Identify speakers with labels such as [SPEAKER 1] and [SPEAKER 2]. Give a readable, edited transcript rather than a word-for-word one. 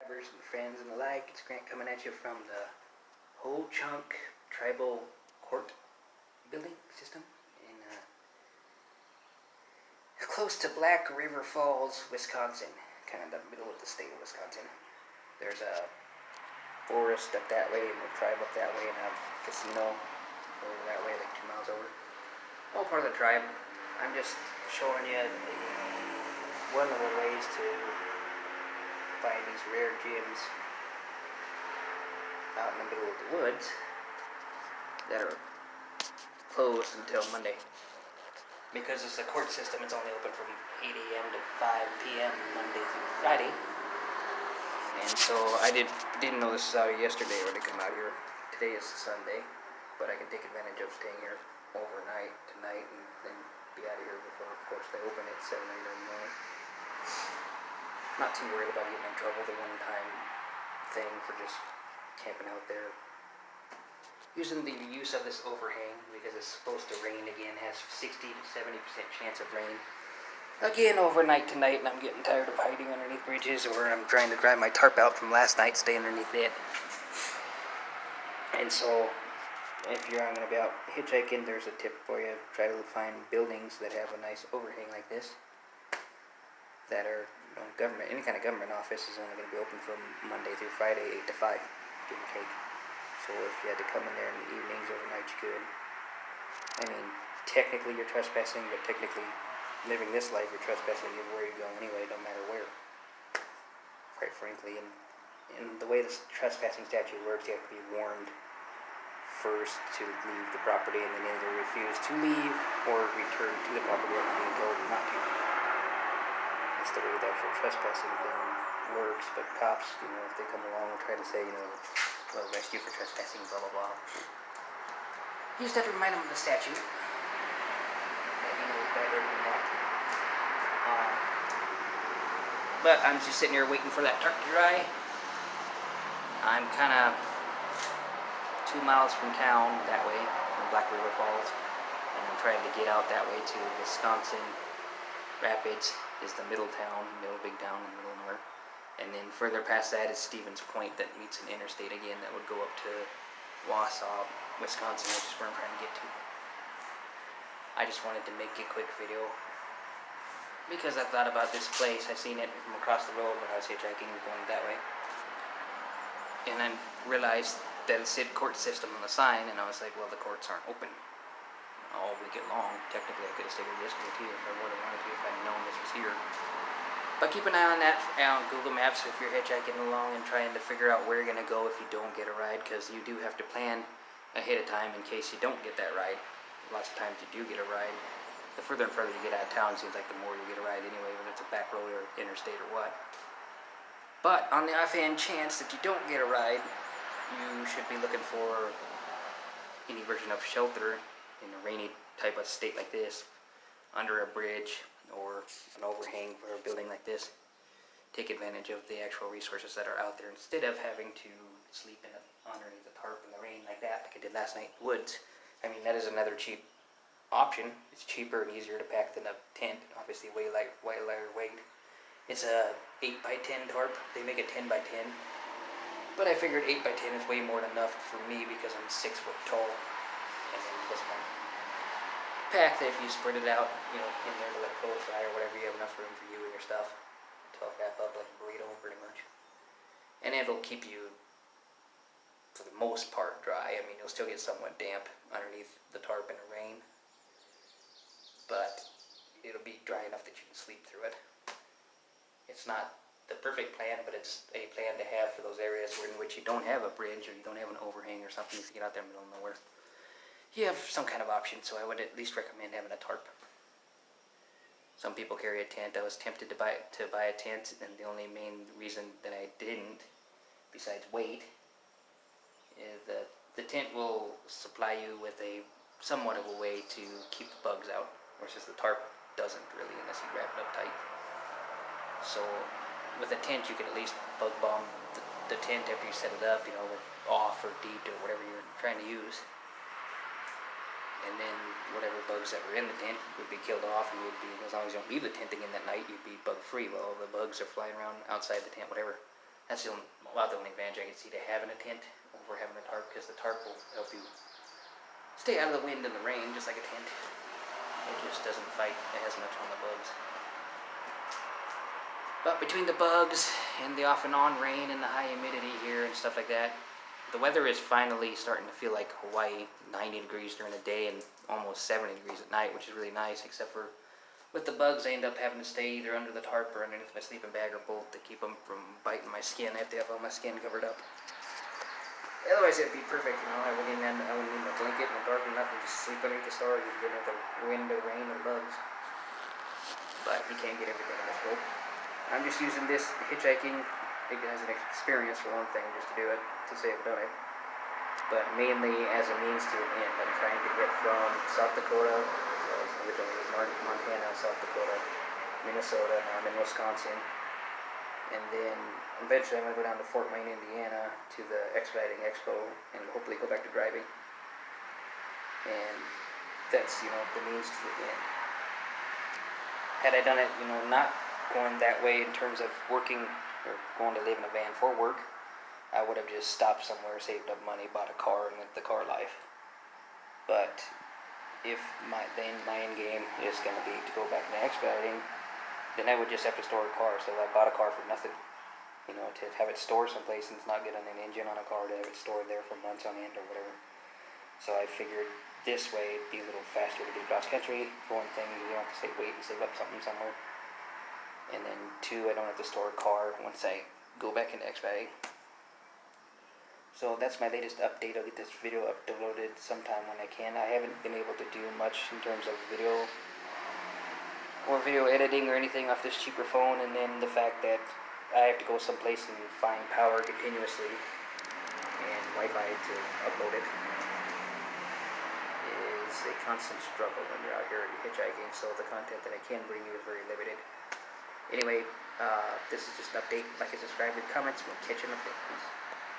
[SPEAKER 1] And friends and the like, it's Grant coming at you from the Whole Chunk Tribal Court building system in close to Black River Falls, Wisconsin, kind of the middle of the state of Wisconsin. There's a forest up that way and a tribe up that way and a casino over that way, like 2 miles over. All part of the tribe. I'm just showing you one of the ways to find these rare gems out in the middle of the woods that are closed until Monday. Because it's a court system, it's only open from 8 a.m. to 5 p.m. Monday through Friday. And so I didn't know this was out yesterday when I come out here. Today is Sunday, but I can take advantage of staying here overnight tonight and then be out of here before, of course, they open at 7 a.m. in the morning. Not too worried about getting in trouble. The one-time thing for just camping out there. Using the use of this overhang because it's supposed to rain again. Has 60 to 70% chance of rain again overnight tonight, and I'm getting tired of hiding underneath bridges, or I'm trying to dry my tarp out from last night, stay underneath it. And so, if you're going to be out hitchhiking, there's a tip for you. Try to find buildings that have a nice overhang like this. That are government, any kind of government office is only going to be open from Monday through Friday, 8 to 5, give or take. So if you had to come in there in the evenings, overnight, you could. I mean, technically you're trespassing, but technically living this life, you're trespassing everywhere you go anyway, no matter where. Quite frankly, and the way the trespassing statute works, you have to be warned first to leave the property, and then either refuse to leave or return to the property after being told not to. That's the way the actual trespassing thing works, but cops, if they come along and try to say, well, arrest you for trespassing, blah, blah, blah. You just have to remind them of the statute. That you know better than that. But I'm just sitting here waiting for that tarp to dry. I'm kind of 2 miles from town that way, from Black River Falls, and I'm trying to get out that way to Wisconsin Rapids is the middle town, big town in the middle of nowhere. And then further past that is Stevens Point that meets an interstate again that would go up to Wausau, Wisconsin, which is where I'm trying to get to. I just wanted to make a quick video because I thought about this place. I seen it from across the road when I was hitchhiking going that way. And I realized that it said court system on the sign, and I was like, well, the courts aren't open all weekend long. Technically, I could have stayed here yesterday too if I would have wanted to, if I'd known this was here. But keep an eye on that on Google Maps if you're hitchhiking along and trying to figure out where you're going to go if you don't get a ride, because you do have to plan ahead of time in case you don't get that ride. Lots of times you do get a ride. The further and further you get out of town, it seems like the more you get a ride anyway, whether it's a back road or interstate or what. But on the offhand chance that you don't get a ride, you should be looking for any version of shelter in a rainy type of state like this, under a bridge or an overhang for a building like this. Take advantage of the actual resources that are out there instead of having to sleep underneath a tarp in the rain like that, like I did last night in the woods. I mean, that is another cheap option. It's cheaper and easier to pack than a tent, obviously way lighter weight. It's a 8x10 tarp. They make a 10x10. But I figured 8x10 is way more than enough for me because I'm 6 foot tall. And then plus my pack that if you spread it out, in there to let clothes dry or whatever, you have enough room for you and your stuff to wrap up like a burrito pretty much. And it'll keep you, for the most part, dry. I mean, you'll still get somewhat damp underneath the tarp in the rain, but it'll be dry enough that you can sleep through it. It's not the perfect plan, but it's a plan to have for those areas in which you don't have a bridge or you don't have an overhang or something to get out there in the middle of nowhere. You have some kind of option, so I would at least recommend having a tarp. Some people carry a tent. I was tempted to buy a tent, and the only main reason that I didn't, besides weight, is that the tent will supply you with somewhat of a way to keep the bugs out, versus the tarp doesn't really unless you wrap it up tight. So with a tent, you can at least bug bomb the tent after you set it up, with off or deep or whatever you're trying to use. And then whatever bugs that were in the tent would be killed off, and as long as you don't leave the tent again that night, you'd be bug free. Well, the bugs are flying around outside the tent, whatever. That's about the only advantage I can see to having a tent over having a tarp, because the tarp will help you stay out of the wind and the rain, just like a tent. It just doesn't fight as much on the bugs. But between the bugs and the off and on rain and the high humidity here and stuff like that, the weather is finally starting to feel like Hawaii, 90 degrees during the day and almost 70 degrees at night, which is really nice, except for with the bugs, I end up having to stay either under the tarp or underneath my sleeping bag or both to keep them from biting my skin. I have to have all my skin covered up. Otherwise, it'd be perfect, you know. I wouldn't need my blanket, my tarp, or nothing. Just sleep underneath the stars. You can get the wind, or rain, or bugs. But you can't get everything in this world. I'm just using this hitchhiking as an experience for one thing, just to do it, to say I've done it. But mainly as a means to an end. I'm trying to get from South Dakota, originally Montana, South Dakota, Minnesota, now I'm in Wisconsin. And then eventually I'm going to go down to Fort Wayne, Indiana to the Expediting Expo and hopefully go back to driving. And that's, you know, the means to the end. Had I done it, you know, not going that way in terms of working or going to live in a van for work, I would have just stopped somewhere, saved up money, bought a car, and went the car life. But if my end game is going to be to go back into expediting, then I would just have to store a car. So I bought a car for nothing, you know, to have it stored someplace and it's not getting an engine on a car, to have it stored there for months on end or whatever. So I figured this way it'd be a little faster to get across country. For one thing, you don't have to wait and save up something somewhere. And then two, I don't have to store a car once I go back into expediting. So that's my latest update. I'll get this video uploaded sometime when I can. I haven't been able to do much in terms of video editing or anything off this cheaper phone, and then the fact that I have to go someplace and find power continuously and Wi-Fi to upload it is a constant struggle when you're out here hitchhiking, so the content that I can bring you is very limited. Anyway, this is just an update. Like and subscribe, and comments. We'll catch you in the next.